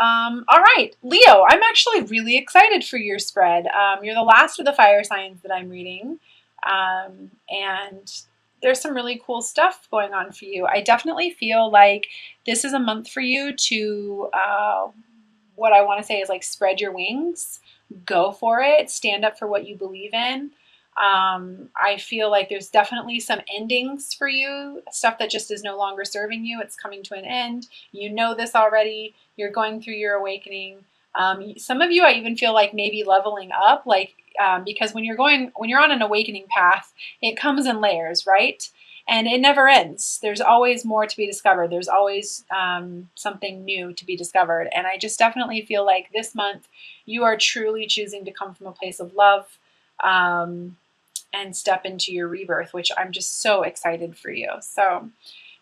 All right, Leo, I'm actually really excited for your spread. You're the last of the fire signs that I'm reading, and there's some really cool stuff going on for you. I definitely feel like this is a month for you to, what I want to say is like spread your wings, go for it, stand up for what you believe in. I feel like there's definitely some endings for you, stuff that just is no longer serving you. It's coming to an end. You know this already. You're going through your awakening. Some of you, I even feel like maybe leveling up, like because when you're on an awakening path, it comes in layers, right? And it never ends. There's always more to be discovered. There's always something new to be discovered. And I just definitely feel like this month you are truly choosing to come from a place of love. And step into your rebirth, which I'm just so excited for you. So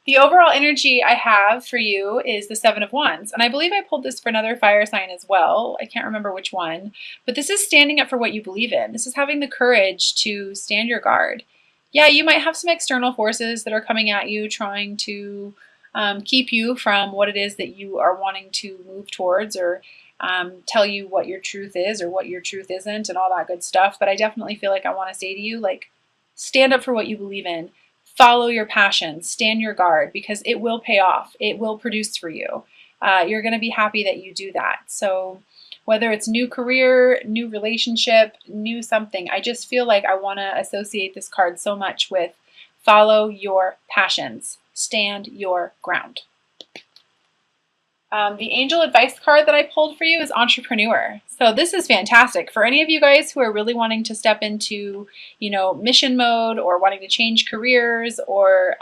the overall energy I have for you is the Seven of Wands. And I believe I pulled this for another fire sign as well. I can't remember which one. But this is standing up for what you believe in. This is having the courage to stand your guard. Yeah, you might have some external forces that are coming at you, trying to keep you from what it is that you are wanting to move towards, or tell you what your truth is or what your truth isn't, and all that good stuff. But I definitely feel like I want to say to you, like, stand up for what you believe in, follow your passions, stand your guard, because it will pay off. It will produce for you. You're going to be happy that you do that. So whether it's new career, new relationship, new something, I just feel like I want to associate this card so much with follow your passions, stand your ground. The angel advice card that I pulled for you is entrepreneur. So this is fantastic for any of you guys who are really wanting to step into, mission mode, or wanting to change careers, or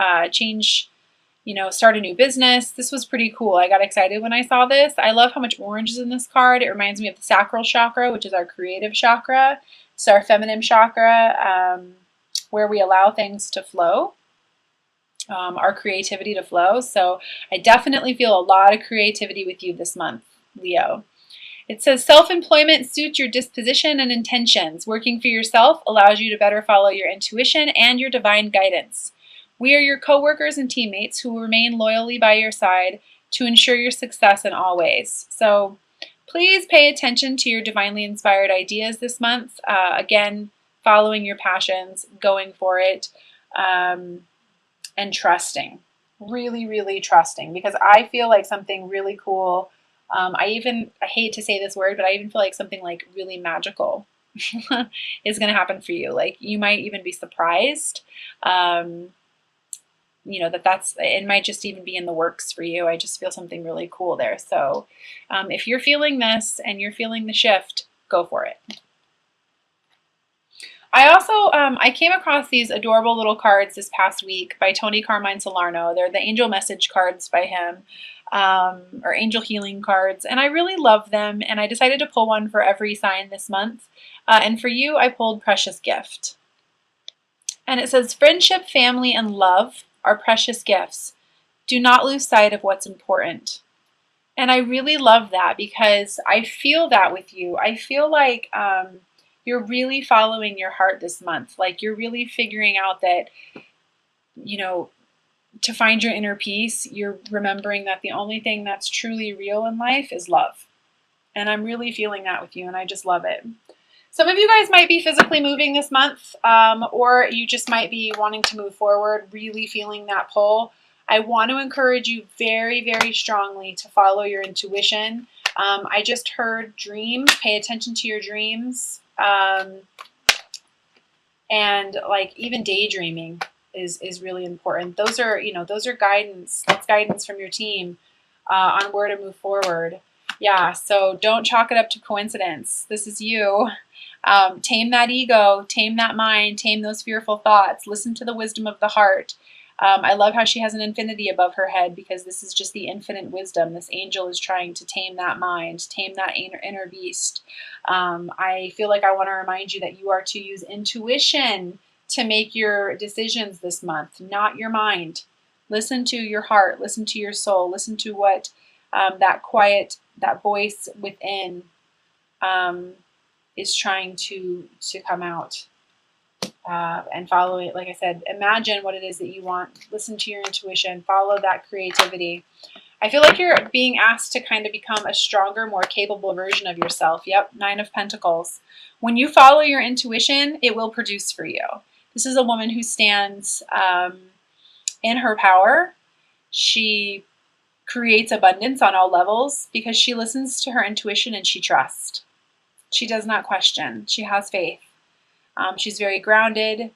start a new business. This was pretty cool. I got excited when I saw this. I love how much orange is in this card. It reminds me of the sacral chakra, which is our creative chakra. It's our feminine chakra, where we allow things to flow. Our creativity to flow. So I definitely feel a lot of creativity with you this month, Leo. It says self-employment suits your disposition and intentions. Working for yourself allows you to better follow your intuition and your divine guidance. We are your co-workers and teammates who will remain loyally by your side to ensure your success in all ways. So please pay attention to your divinely inspired ideas this month. Again, following your passions, going for it. And trusting, really, really trusting, because I feel like something really cool. I hate to say this word, but I even feel like something like really magical is going to happen for you. Like you might even be surprised, it might just even be in the works for you. I just feel something really cool there. So if you're feeling this and you're feeling the shift, go for it. I also, I came across these adorable little cards this past week by Tony Carmine Salerno. They're the angel message cards by him, or angel healing cards, and I really love them, and I decided to pull one for every sign this month. And for you, I pulled Precious Gift. And it says, friendship, family, and love are precious gifts. Do not lose sight of what's important. And I really love that, because I feel that with you. I feel like you're really following your heart this month. Like you're really figuring out that, to find your inner peace, you're remembering that the only thing that's truly real in life is love. And I'm really feeling that with you, and I just love it. Some of you guys might be physically moving this month, or you just might be wanting to move forward, really feeling that pull. I want to encourage you very, very strongly to follow your intuition. I just heard dreams. Pay attention to your dreams. And like even daydreaming is really important. Those are guidance. That's guidance from your team on where to move forward. Yeah, so don't chalk it up to coincidence. This is you. Tame that ego, tame that mind, tame those fearful thoughts. Listen to the wisdom of the heart. I love how she has an infinity above her head, because this is just the infinite wisdom. This angel is trying to tame that mind, tame that inner beast. I feel like I want to remind you that you are to use intuition to make your decisions this month, not your mind. Listen to your heart, listen to your soul, listen to what that voice within is trying to come out. And follow it. Like I said, imagine what it is that you want. Listen to your intuition. Follow that creativity. I feel like you're being asked to kind of become a stronger, more capable version of yourself. Yep, Nine of Pentacles. When you follow your intuition, it will produce for you. This is a woman who stands in her power. She creates abundance on all levels because she listens to her intuition and she trusts. She does not question. She has faith. She's very grounded.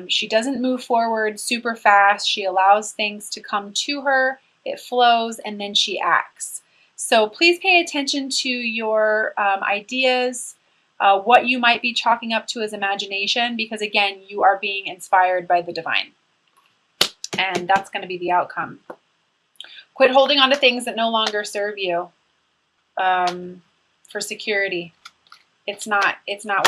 She doesn't move forward super fast. She allows things to come to her. It flows, and then she acts. So please pay attention to your ideas, what you might be chalking up to as imagination, because again, you are being inspired by the divine. And that's going to be the outcome. Quit holding on to things that no longer serve you for security. It's not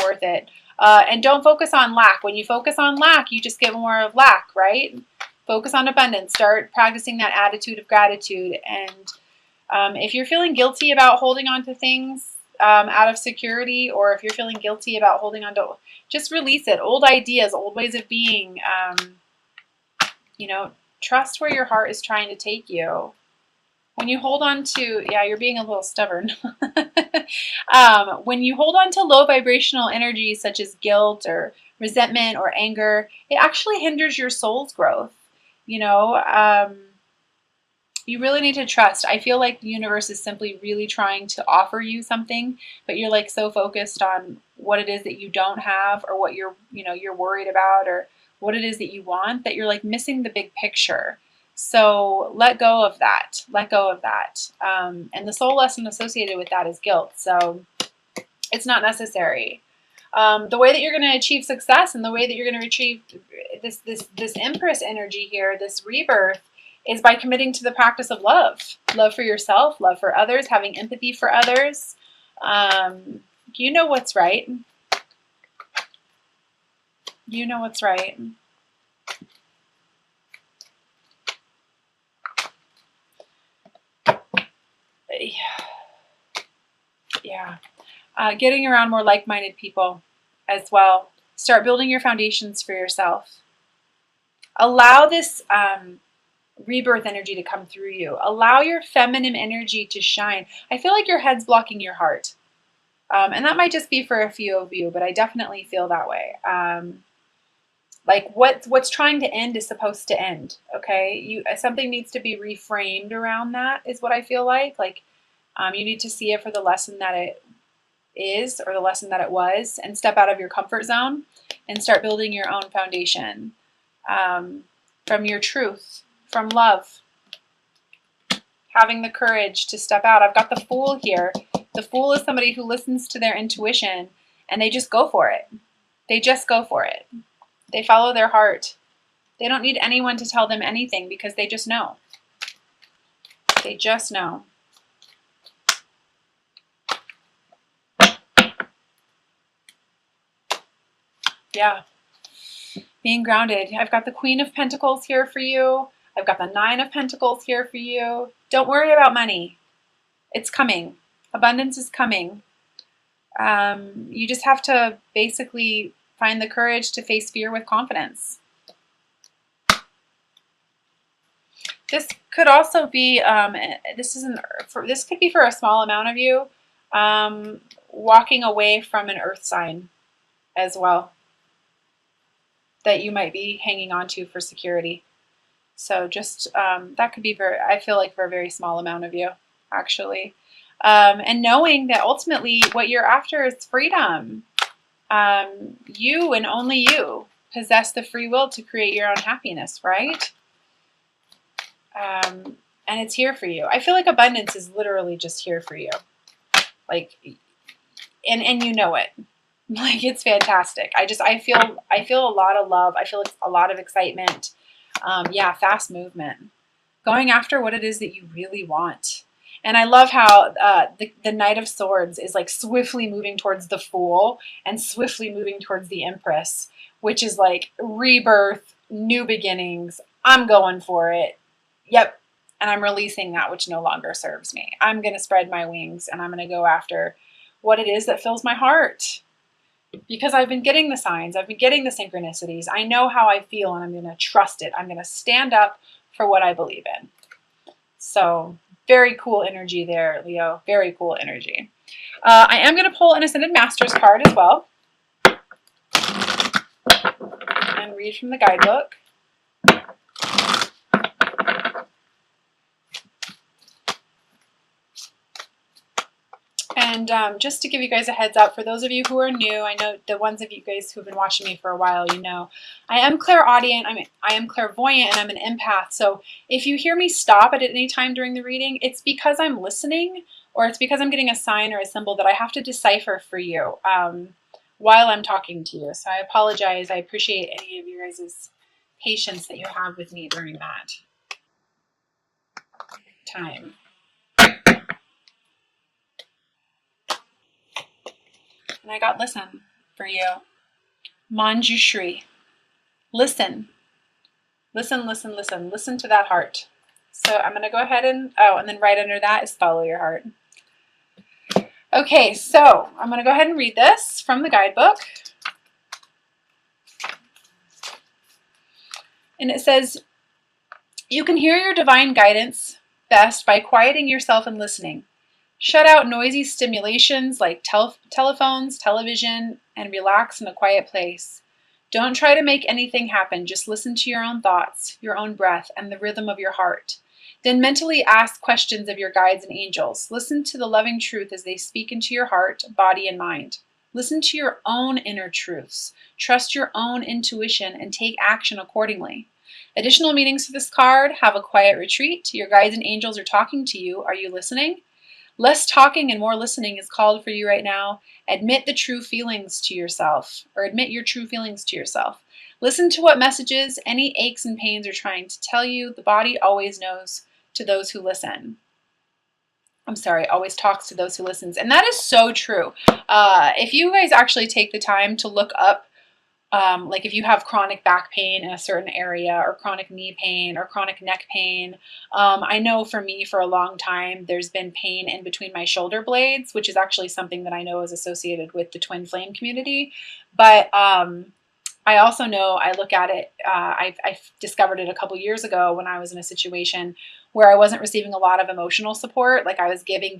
worth it. And don't focus on lack. When you focus on lack, you just get more of lack, right? Focus on abundance. Start practicing that attitude of gratitude. And if you're feeling guilty about holding on to things out of security, or if you're feeling guilty about holding on to, just release it. Old ideas, old ways of being. Trust where your heart is trying to take you. When you hold on to, yeah, you're being a little stubborn. When you hold on to low vibrational energies such as guilt or resentment or anger, it actually hinders your soul's growth. You really need to trust. I feel like the universe is simply really trying to offer you something, but you're like so focused on what it is that you don't have, or what you're worried about, or what it is that you want, that you're like missing the big picture. So let go of that. Let go of that. And the soul lesson associated with that is guilt. So it's not necessary. The way that you're going to achieve success, and the way that you're going to achieve this Empress energy here, this rebirth, is by committing to the practice of love. Love for yourself, love for others, having empathy for others. You know what's right. You know what's right. Yeah. Getting around more like-minded people as well. Start building your foundations for yourself. Allow this rebirth energy to come through you. Allow your feminine energy to shine. I feel like your head's blocking your heart. And that might just be for a few of you, but I definitely feel that way. Like what's trying to end is supposed to end. Okay, something needs to be reframed around that, is what I feel like. Like you need to see it for the lesson that it is, or the lesson that it was, and step out of your comfort zone and start building your own foundation from your truth, from love. Having the courage to step out. I've got the Fool here. The Fool is somebody who listens to their intuition and they just go for it. They just go for it. They follow their heart. They don't need anyone to tell them anything because they just know. They just know. Yeah. Being grounded. I've got the Queen of Pentacles here for you. I've got the Nine of Pentacles here for you. Don't worry about money. It's coming. Abundance is coming. You just have to basically find the courage to face fear with confidence. This could also be, this could be for a small amount of you, walking away from an earth sign as well, that you might be hanging on to for security. So just, that could be I feel like for a very small amount of you, actually. And knowing that ultimately what you're after is freedom. You and only you possess the free will to create your own happiness, right? And it's here for you. I feel like abundance is literally just here for you. Like, and you know it. Like, it's fantastic. I feel a lot of love. I feel a lot of excitement. Yeah, fast movement. Going after what it is that you really want. And I love how the Knight of Swords is like swiftly moving towards the Fool and swiftly moving towards the Empress, which is like rebirth, new beginnings. I'm going for it. Yep. And I'm releasing that which no longer serves me. I'm going to spread my wings and I'm going to go after what it is that fills my heart. Because I've been getting the signs. I've been getting the synchronicities. I know how I feel and I'm going to trust it. I'm going to stand up for what I believe in. So very cool energy there, Leo. Very cool energy. I am going to pull an Ascended Masters card as well and read from the guidebook. And just to give you guys a heads up, for those of you who are new, I know the ones of you guys who've been watching me for a while, you know, I am clairaudient, I am clairvoyant, and I'm an empath. So if you hear me stop at any time during the reading, it's because I'm listening, or it's because I'm getting a sign or a symbol that I have to decipher for you while I'm talking to you. So I apologize. I appreciate any of you guys' patience that you have with me during that time. And I got listen for you. Manjushri. Listen. Listen, listen, listen. Listen to that heart. So I'm going to go ahead and then right under that is follow your heart. Okay, so I'm going to go ahead and read this from the guidebook. And it says, you can hear your divine guidance best by quieting yourself and listening. Shut out noisy stimulations like telephones, television, and relax in a quiet place. Don't try to make anything happen. Just listen to your own thoughts, your own breath, and the rhythm of your heart. Then mentally ask questions of your guides and angels. Listen to the loving truth as they speak into your heart, body, and mind. Listen to your own inner truths. Trust your own intuition and take action accordingly. Additional meanings for this card: have a quiet retreat. Your guides and angels are talking to you. Are you listening? Less talking and more listening is called for you right now. Admit the true feelings to yourself, or admit your true feelings to yourself. Listen to what messages any aches and pains are trying to tell you. The body always knows to those who listen. Always talks to those who listens. And that is so true. If you guys actually take the time to look up, like if you have chronic back pain in a certain area, or chronic knee pain, or chronic neck pain. I know for me, for a long time, there's been pain in between my shoulder blades, which is actually something that I know is associated with the twin flame community. But I also know, I look at it, I discovered it a couple years ago when I was in a situation where I wasn't receiving a lot of emotional support. Like I was giving,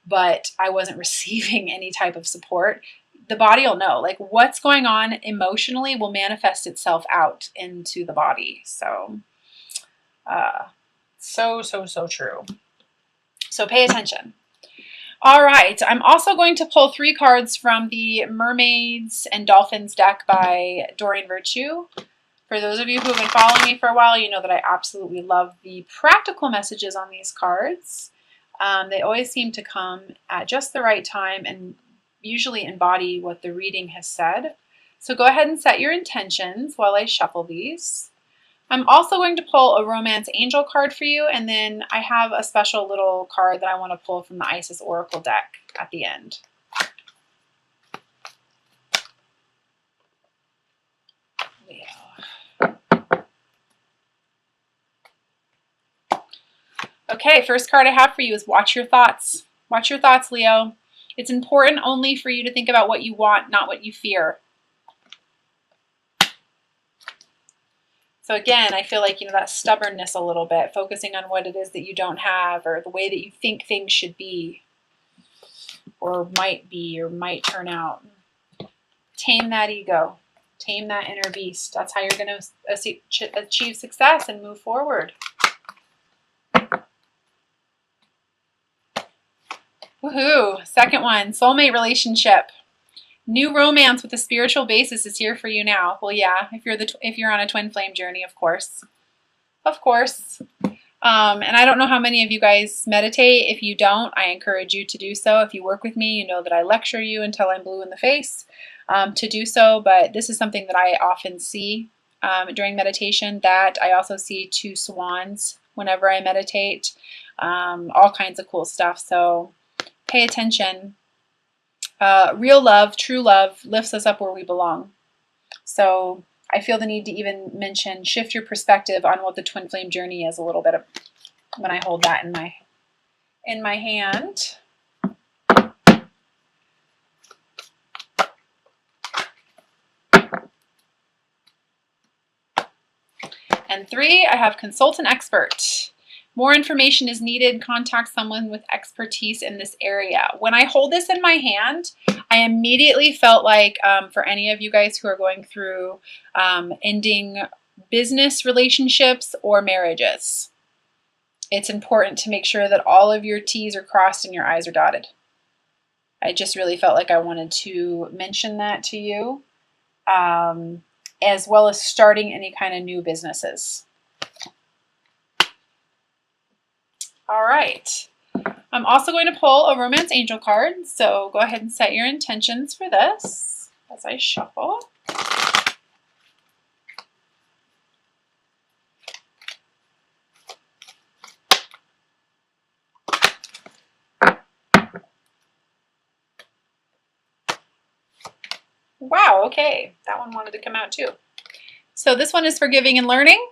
but I wasn't receiving any type of support. The body will know, like what's going on emotionally will manifest itself out into the body. So, so true. So pay attention. All right. I'm also going to pull 3 cards from the Mermaids and Dolphins deck by Doreen Virtue. For those of you who have been following me for a while, you know that I absolutely love the practical messages on these cards. They always seem to come at just the right time and usually embody what the reading has said. So go ahead and set your intentions while I shuffle these. I'm also going to pull a Romance Angel card for you, and then I have a special little card that I want to pull from the Isis Oracle deck at the end. Okay, first card I have for you is Watch Your Thoughts. Watch your thoughts, Leo. It's important only for you to think about what you want, not what you fear. So again, I feel like, you know, that stubbornness a little bit, focusing on what it is that you don't have, or the way that you think things should be, or might be, or might turn out. Tame that ego. Tame that inner beast. That's how you're going to achieve success and move forward. Woohoo! Second one, soulmate relationship. New romance with a spiritual basis is here for you now. Well, yeah, if you're on a twin flame journey, of course. Of course. And I don't know how many of you guys meditate. If you don't, I encourage you to do so. If you work with me, you know that I lecture you until I'm blue in the face to do so. But this is something that I often see during meditation. That I also see 2 swans whenever I meditate. All kinds of cool stuff. So pay attention. Real love, true love lifts us up where we belong. So I feel the need to even mention, shift your perspective on what the twin flame journey is a little bit when I hold that in my hand. And 3, I have consultant expert. More information is needed. Contact someone with expertise in this area. When I hold this in my hand, I immediately felt like for any of you guys who are going through ending business relationships or marriages, it's important to make sure that all of your T's are crossed and your I's are dotted. I just really felt like I wanted to mention that to you, as well as starting any kind of new businesses. All right. I'm also going to pull a Romance Angel card, so go ahead and set your intentions for this as I shuffle. Wow, okay, that one wanted to come out too. So this one is forgiving and learning.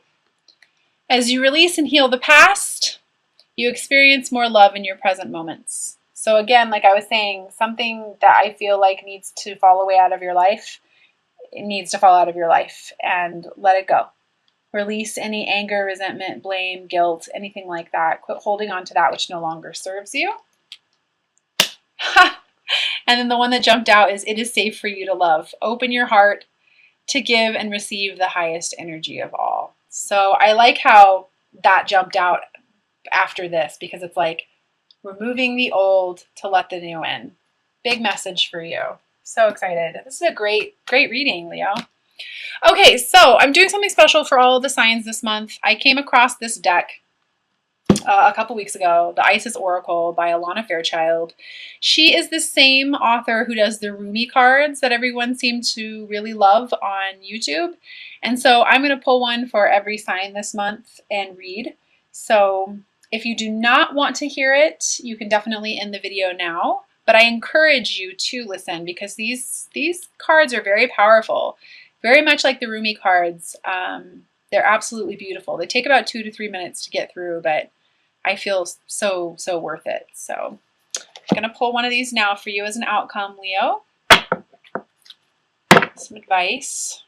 As you release and heal the past, you experience more love in your present moments. So again, like I was saying, something that I feel like needs to fall away out of your life, it needs to fall out of your life and let it go. Release any anger, resentment, blame, guilt, anything like that. Quit holding on to that which no longer serves you. And then the one that jumped out is, it is safe for you to love. Open your heart to give and receive the highest energy of all. So I like how that jumped out after this, because it's like removing the old to let the new in. Big message for you. So excited. This is a great reading, Leo. Okay, so I'm doing something special for all of the signs this month. I came across this deck a couple weeks ago, the Isis Oracle by Alana Fairchild. She is the same author who does the Rumi cards that everyone seems to really love on YouTube. And so I'm going to pull one for every sign this month and read. So if you do not want to hear it, you can definitely end the video now. But I encourage you to listen, because these cards are very powerful, very much like the Rumi cards. They're absolutely beautiful. They take about 2 to 3 minutes to get through, but I feel so worth it. So I'm going to pull one of these now for you as an outcome, Leo. Some advice.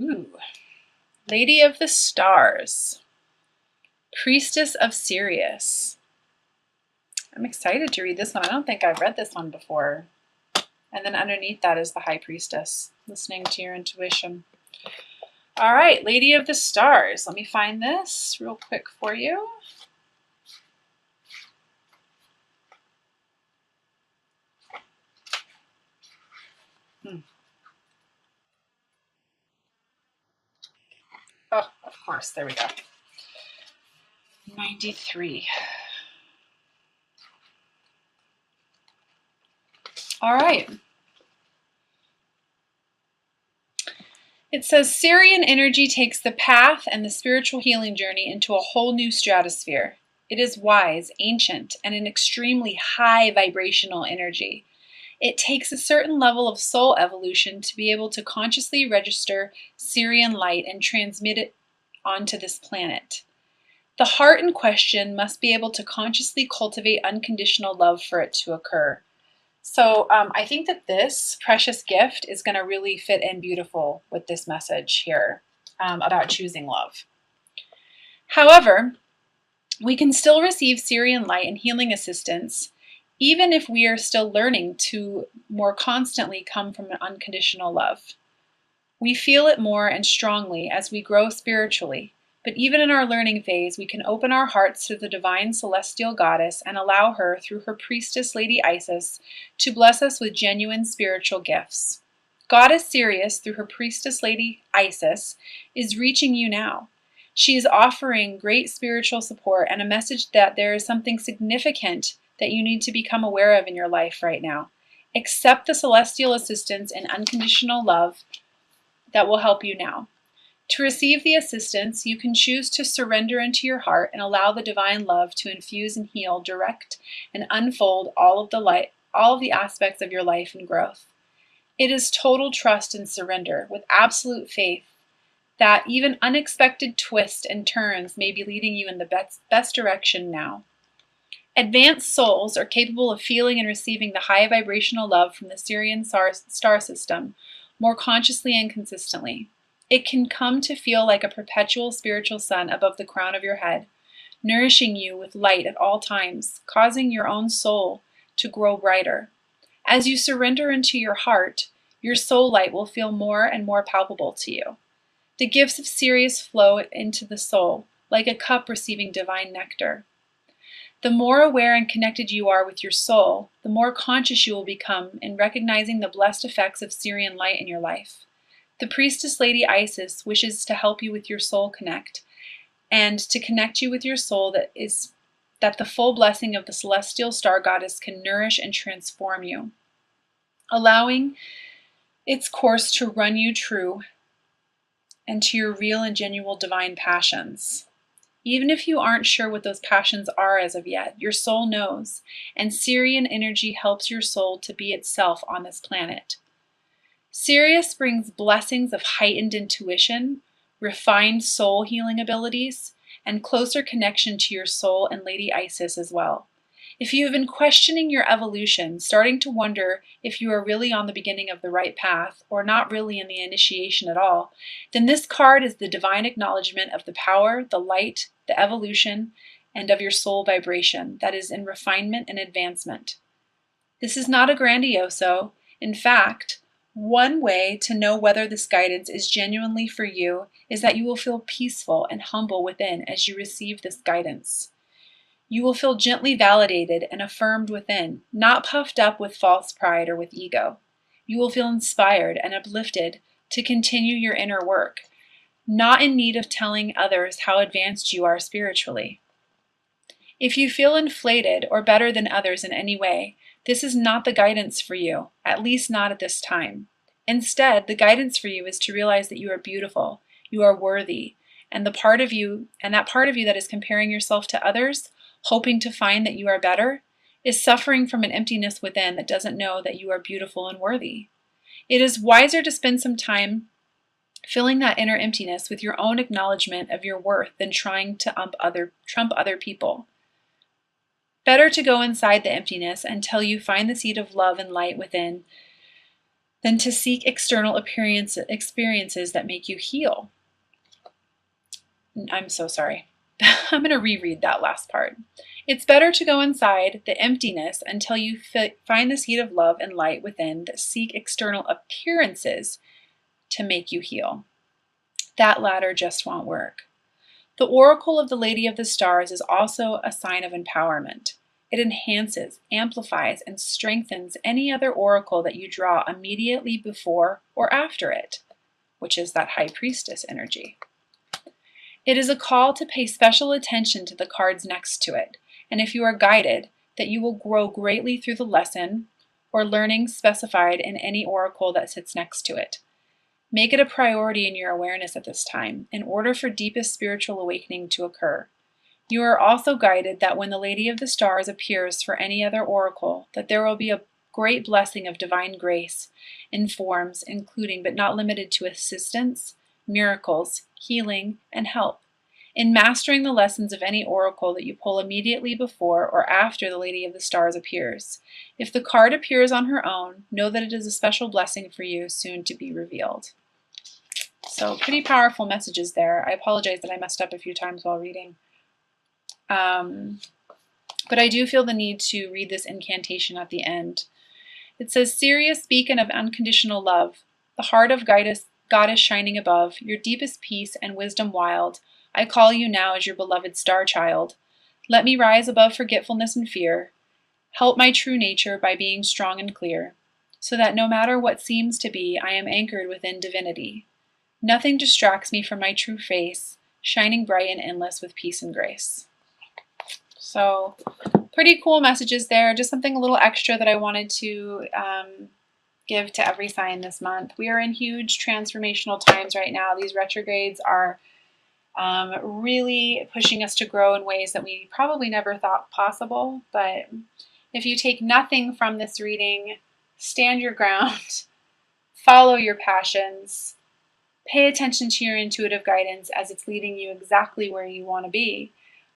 Ooh. Lady of the Stars. Priestess of Sirius. I'm excited to read this one. I don't think I've read this one before. And then underneath that is the High Priestess, listening to your intuition. All right, Lady of the Stars. Let me find this real quick for you. Oh, of course. There we go. 93. All right. It says Syrian energy takes the path and the spiritual healing journey into a whole new stratosphere. It is wise, ancient, and an extremely high vibrational energy. It takes a certain level of soul evolution to be able to consciously register Syrian light and transmit it onto this planet. The heart in question must be able to consciously cultivate unconditional love for it to occur. So I think that this precious gift is going to really fit in beautiful with this message here about choosing love. However, we can still receive Syrian light and healing assistance even if we are still learning to more constantly come from an unconditional love. We feel it more and strongly as we grow spiritually, but even in our learning phase, we can open our hearts to the divine celestial goddess and allow her, through her priestess, Lady Isis, to bless us with genuine spiritual gifts. Goddess Sirius, through her priestess, Lady Isis, is reaching you now. She is offering great spiritual support and a message that there is something significant that you need to become aware of in your life right now. Accept the celestial assistance and unconditional love that will help you now. To receive the assistance, you can choose to surrender into your heart and allow the divine love to infuse and heal, direct, and unfold all of the aspects of your life and growth. It is total trust and surrender with absolute faith that even unexpected twists and turns may be leading you in the best direction now. Advanced souls are capable of feeling and receiving the high vibrational love from the Sirian star system more consciously and consistently. It can come to feel like a perpetual spiritual sun above the crown of your head, nourishing you with light at all times, causing your own soul to grow brighter. As you surrender into your heart, your soul light will feel more and more palpable to you. The gifts of Sirius flow into the soul, like a cup receiving divine nectar. The more aware and connected you are with your soul, the more conscious you will become in recognizing the blessed effects of Sirian light in your life. The priestess Lady Isis wishes to help you with your soul connect, and to connect you with your soul that the full blessing of the celestial star goddess can nourish and transform you, allowing its course to run you true and to your real and genuine divine passions. Even if you aren't sure what those passions are as of yet, your soul knows, and Sirian energy helps your soul to be itself on this planet. Sirius brings blessings of heightened intuition, refined soul healing abilities, and closer connection to your soul and Lady Isis as well. If you have been questioning your evolution, starting to wonder if you are really on the beginning of the right path or not really in the initiation at all, then this card is the divine acknowledgement of the power, the light, the evolution, and of your soul vibration that is in refinement and advancement. This is not a grandioso. In fact, one way to know whether this guidance is genuinely for you is that you will feel peaceful and humble within as you receive this guidance. You will feel gently validated and affirmed within, not puffed up with false pride or with ego. You will feel inspired and uplifted to continue your inner work, not in need of telling others how advanced you are spiritually. If you feel inflated or better than others in any way, this is not the guidance for you, at least not at this time. Instead, the guidance for you is to realize that you are beautiful, you are worthy, and that part of you that is comparing yourself to others, hoping to find that you are better, is suffering from an emptiness within that doesn't know that you are beautiful and worthy. It is wiser to spend some time filling that inner emptiness with your own acknowledgement of your worth than trying to trump other people. Better to go inside the emptiness until you find the seed of love and light within than to seek external experiences that make you heal. I'm so sorry. I'm going to reread that last part. It's better to go inside the emptiness until you find the seed of love and light within that seek external appearances to make you heal. That latter just won't work. The oracle of the Lady of the Stars is also a sign of empowerment. It enhances, amplifies, and strengthens any other oracle that you draw immediately before or after it, which is that High Priestess energy. It is a call to pay special attention to the cards next to it, and if you are guided, that you will grow greatly through the lesson or learning specified in any oracle that sits next to it. Make it a priority in your awareness at this time, in order for deepest spiritual awakening to occur. You are also guided that when the Lady of the Stars appears for any other oracle, that there will be a great blessing of divine grace in forms including but not limited to assistance, miracles, healing, and help. In mastering the lessons of any oracle that you pull immediately before or after the Lady of the Stars appears. If the card appears on her own, know that it is a special blessing for you soon to be revealed. So pretty powerful messages there. I apologize that I messed up a few times while reading. But I do feel the need to read this incantation at the end. It says, Sirius, beacon of unconditional love, the heart of goddess shining above, your deepest peace and wisdom wild, I call you now as your beloved star child. Let me rise above forgetfulness and fear. Help my true nature by being strong and clear, so that no matter what seems to be, I am anchored within divinity. Nothing distracts me from my true face, shining bright and endless with peace and grace. So, pretty cool messages there. Just something a little extra that I wanted to give to every sign this month. We are in huge transformational times right now. These retrogrades are really pushing us to grow in ways that we probably never thought possible. But if you take nothing from this reading, stand your ground, follow your passions, pay attention to your intuitive guidance as it's leading you exactly where you want to be.